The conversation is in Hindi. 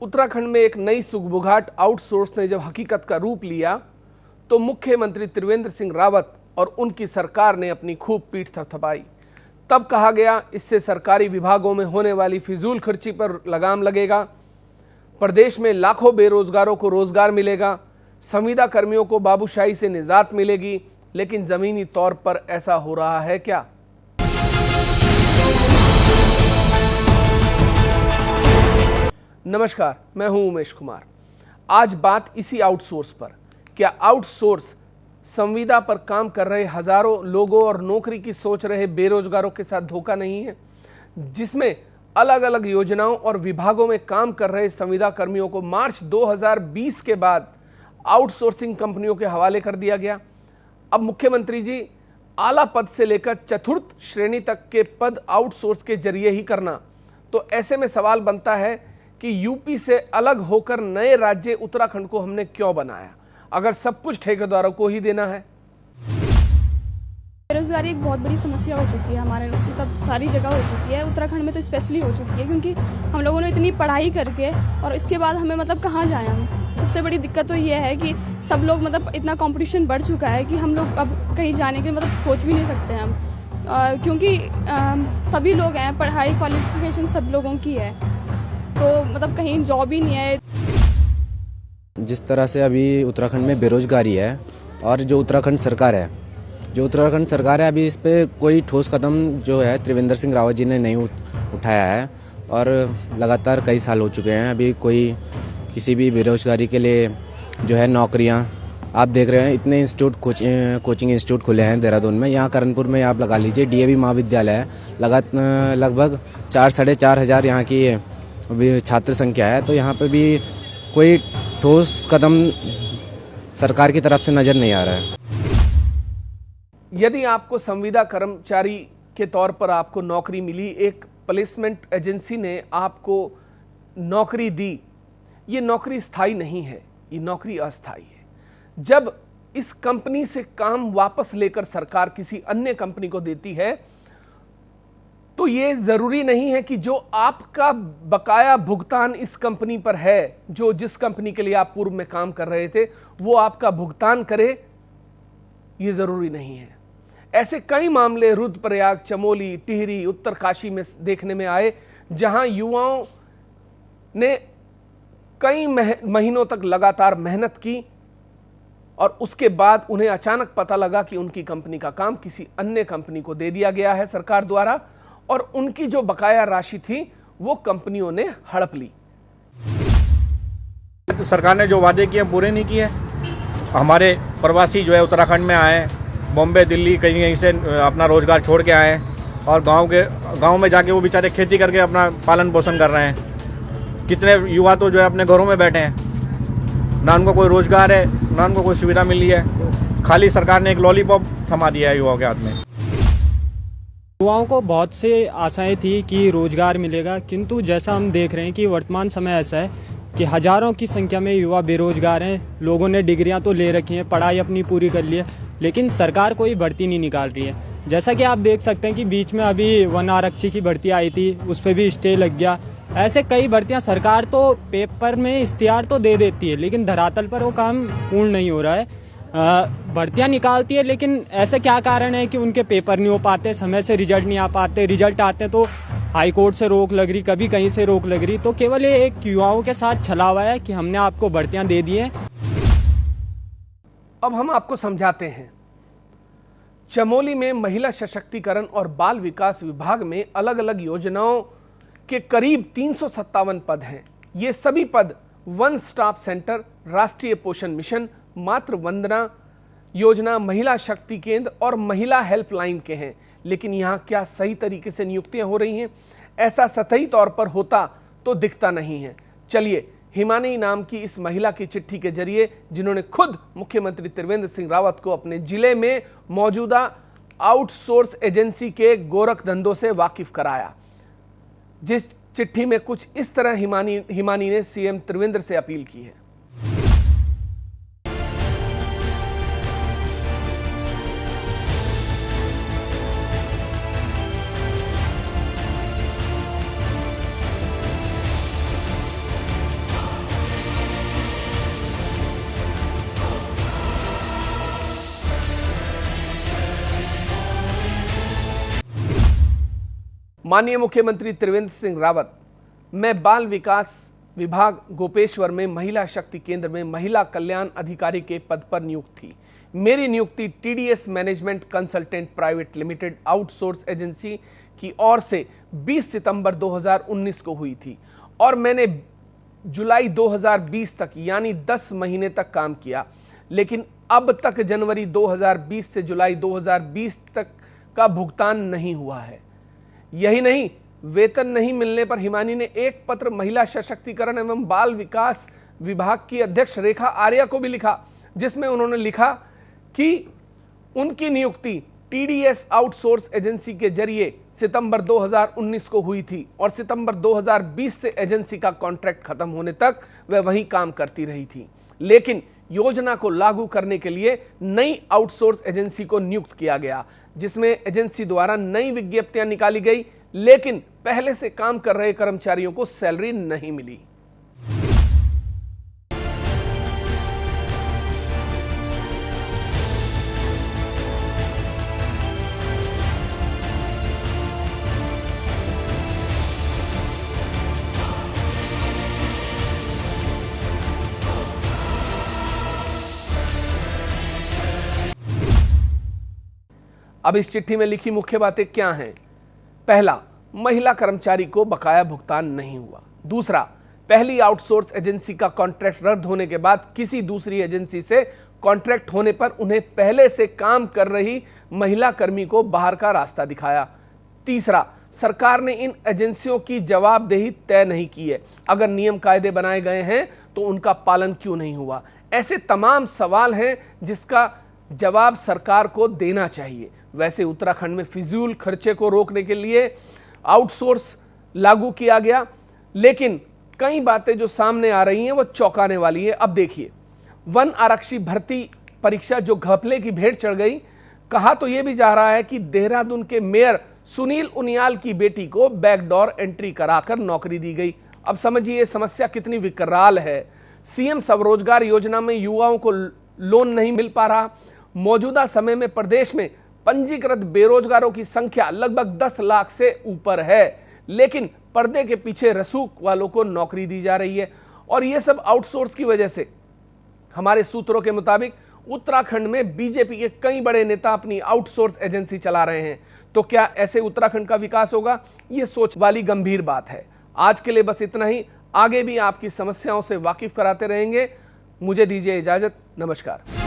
उत्तराखंड में एक नई सुगबुगाहट आउटसोर्स ने जब हकीकत का रूप लिया तो मुख्यमंत्री त्रिवेंद्र सिंह रावत और उनकी सरकार ने अपनी खूब पीठ थपथपाई। तब कहा गया इससे सरकारी विभागों में होने वाली फिजूल खर्ची पर लगाम लगेगा, प्रदेश में लाखों बेरोजगारों को रोजगार मिलेगा, संविदा कर्मियों को बाबूशाही से निजात मिलेगी। लेकिन जमीनी तौर पर ऐसा हो रहा है क्या? नमस्कार, मैं हूं उमेश कुमार। आज बात इसी आउटसोर्स पर। क्या आउटसोर्स संविदा पर काम कर रहे हजारों लोगों और नौकरी की सोच रहे बेरोजगारों के साथ धोखा नहीं है, जिसमें अलग अलग योजनाओं और विभागों में काम कर रहे संविदा कर्मियों को मार्च 2020 के बाद आउटसोर्सिंग कंपनियों के हवाले कर दिया गया। अब मुख्यमंत्री जी आला पद से लेकर चतुर्थ श्रेणी तक के पद आउटसोर्स के जरिए ही करना, तो ऐसे में सवाल बनता है कि यूपी से अलग होकर नए राज्य उत्तराखंड को हमने क्यों बनाया, अगर सब कुछ ठेकेदारों को ही देना है। बेरोजगारी एक बहुत बड़ी समस्या हो चुकी है हमारे, मतलब सारी जगह हो चुकी है, उत्तराखंड में तो स्पेशली हो चुकी है, क्योंकि हम लोगों ने इतनी पढ़ाई करके और इसके बाद हमें मतलब कहाँ जाए हम। सबसे बड़ी दिक्कत तो ये है कि सब लोग मतलब इतना कंपटीशन बढ़ चुका है कि हम लोग अब कहीं जाने के मतलब सोच भी नहीं सकते हैं हम, क्योंकि सभी लोग हैं, पढ़ाई क्वालिफिकेशन सब लोगों की है, तो मतलब कहीं जॉब ही नहीं है। जिस तरह से अभी उत्तराखंड में बेरोजगारी है और जो उत्तराखंड सरकार है अभी इस पे कोई ठोस कदम जो है त्रिवेंद्र सिंह रावत जी ने नहीं उठाया है और लगातार कई साल हो चुके हैं। अभी कोई किसी भी बेरोजगारी के लिए जो है नौकरियां आप देख रहे हैं, इतने इंस्टीट्यूट कोचिंग इंस्टीट्यूट खुले हैं देहरादून में। यहाँ करनपुर में आप लगा लीजिए डीएवी महाविद्यालय है, लगभग 4-4.5 हज़ार यहाँ की छात्र संख्या है। तो यहाँ पे भी कोई ठोस कदम सरकार की तरफ से नज़र नहीं आ रहा है। यदि आपको संविदा कर्मचारी के तौर पर आपको नौकरी मिली, एक प्लेसमेंट एजेंसी ने आपको नौकरी दी, ये नौकरी स्थायी नहीं है, ये नौकरी अस्थायी है। जब इस कंपनी से काम वापस लेकर सरकार किसी अन्य कंपनी को देती है तो ये जरूरी नहीं है कि जो आपका बकाया भुगतान इस कंपनी पर है, जो जिस कंपनी के लिए आप पूर्व में काम कर रहे थे, वो आपका भुगतान करे, ये जरूरी नहीं है। ऐसे कई मामले रुद्रप्रयाग, चमोली, टिहरी, उत्तरकाशी में देखने में आए, जहां युवाओं ने कई महीनों तक लगातार मेहनत की और उसके बाद उन्हें अचानक पता लगा कि उनकी कंपनी का काम किसी अन्य कंपनी को दे दिया गया है सरकार द्वारा, और उनकी जो बकाया राशि थी वो कंपनियों ने हड़प ली। तो सरकार ने जो वादे किए पूरे नहीं किए। हमारे प्रवासी जो है उत्तराखंड में आए, बॉम्बे, दिल्ली, कहीं कहीं से अपना रोजगार छोड़ के आए और गांव में जाके वो बेचारे खेती करके अपना पालन पोषण कर रहे हैं। कितने युवा तो जो है अपने घरों में बैठे हैं, ना उनको कोई रोजगार है, ना उनको कोई सुविधा मिली है। खाली सरकार ने एक लॉलीपॉप थमा दिया है युवाओं के हाथ में। युवाओं को बहुत से आशाएं थी कि रोजगार मिलेगा, किंतु जैसा हम देख रहे हैं कि वर्तमान समय ऐसा है कि हजारों की संख्या में युवा बेरोजगार हैं। लोगों ने डिग्रियां तो ले रखी हैं, पढ़ाई अपनी पूरी कर ली है, लेकिन सरकार कोई भर्ती नहीं निकाल रही है। जैसा कि आप देख सकते हैं कि बीच में अभी वन आरक्षी की भर्ती आई थी, उस पर भी स्टे लग गया। ऐसे कई भर्तियां सरकार तो पेपर में इश्तिहार तो दे देती है, लेकिन धरातल पर वो काम पूर्ण नहीं हो रहा है। भर्तियां निकालती है, लेकिन ऐसे क्या कारण है कि उनके पेपर नहीं हो पाते, समय से रिजल्ट नहीं आ पाते, रिजल्ट आते हैं तो हाई कोर्ट से रोक लग रही, कभी कहीं से रोक लग रही। तो केवल ये एक युवाओं के साथ छलावा है कि हमने आपको भर्तियां दे दी हैं। अब हम आपको समझाते हैं। चमोली में महिला सशक्तिकरण और बाल विकास विभाग में अलग अलग योजनाओं के करीब 357 पद हैं। ये सभी पद वन स्टॉप सेंटर, राष्ट्रीय पोषण मिशन, मातृ वंदना योजना, महिला शक्ति केंद्र और महिला हेल्पलाइन के हैं। लेकिन यहाँ क्या सही तरीके से नियुक्तियां हो रही हैं? ऐसा सतही तौर पर होता तो दिखता नहीं है। चलिए, हिमानी नाम की इस महिला की चिट्ठी के जरिए, जिन्होंने खुद मुख्यमंत्री त्रिवेंद्र सिंह रावत को अपने जिले में मौजूदा आउटसोर्स एजेंसी के गोरख धंधों से वाकिफ कराया, जिस चिट्ठी में कुछ इस तरह हिमानी ने सीएम त्रिवेंद्र से अपील की है। माननीय मुख्यमंत्री त्रिवेंद्र सिंह रावत, मैं बाल विकास विभाग गोपेश्वर में महिला शक्ति केंद्र में महिला कल्याण अधिकारी के पद पर नियुक्त थी। मेरी नियुक्ति TDS management consultant private limited outsource agency की ओर से 20 सितंबर 2019 को हुई थी और मैंने जुलाई 2020 तक यानी 10 महीने तक काम किया, लेकिन अब तक जनवरी 2020 से जुलाई 2020 तक का भुगतान नहीं हुआ है। यही नहीं, वेतन नहीं मिलने पर हिमानी ने एक पत्र महिला सशक्तिकरण एवं बाल विकास विभाग की अध्यक्ष रेखा आर्या को भी लिखा, जिसमें उन्होंने लिखा कि उनकी नियुक्ति TDS आउटसोर्स एजेंसी के जरिए सितंबर 2019 को हुई थी और सितंबर 2020 से एजेंसी का कॉन्ट्रैक्ट खत्म होने तक वह वहीं काम करती रही थी, लेकिन योजना को लागू करने के लिए नई आउटसोर्स एजेंसी को नियुक्त किया गया, जिसमें एजेंसी द्वारा नई विज्ञप्तियां निकाली गई, लेकिन पहले से काम कर रहे कर्मचारियों को सैलरी नहीं मिली। अब इस चिट्ठी में लिखी मुख्य बातें क्या हैं? पहला, महिला कर्मचारी को बकाया भुगतान नहीं हुआ। दूसरा, पहली आउटसोर्स एजेंसी का कॉन्ट्रैक्ट रद्द होने के बाद किसी दूसरी एजेंसी से कॉन्ट्रैक्ट होने पर उन्हें पहले से काम कर रही महिला कर्मी को बाहर का रास्ता दिखाया। तीसरा, सरकार ने इन एजेंसियों की जवाबदेही तय नहीं की है। अगर नियम कायदे बनाए गए हैं तो उनका पालन क्यों नहीं हुआ? ऐसे तमाम सवाल हैं जिसका जवाब सरकार को देना चाहिए। वैसे उत्तराखंड में फिजूल खर्चे को रोकने के लिए आउटसोर्स लागू किया गया, लेकिन कई बातें जो सामने आ रही हैं वो चौंकाने वाली है। अब देखिए, वन आरक्षी भर्ती परीक्षा जो घपले की भेंट चढ़ गई, कहा तो यह भी जा रहा है कि देहरादून के मेयर सुनील उनियाल की बेटी को बैकडोर एंट्री कराकर नौकरी दी गई। अब समझिए समस्या कितनी विकराल है। सीएम स्वरोजगार योजना में युवाओं को लोन नहीं मिल पा रहा। मौजूदा समय में प्रदेश में पंजीकृत बेरोजगारों की संख्या लगभग 10 लाख से ऊपर है, लेकिन पर्दे के पीछे रसूख वालों को नौकरी दी जा रही है। और यह सब आउटसोर्स की वजह से। हमारे सूत्रों के मुताबिक उत्तराखंड में बीजेपी के कई बड़े नेता अपनी आउटसोर्स एजेंसी चला रहे हैं। तो क्या ऐसे उत्तराखंड का विकास होगा? ये सोच वाली गंभीर बात है। आज के लिए बस इतना ही। आगे भी आपकी समस्याओं से वाकिफ कराते रहेंगे। मुझे दीजिए इजाजत। नमस्कार।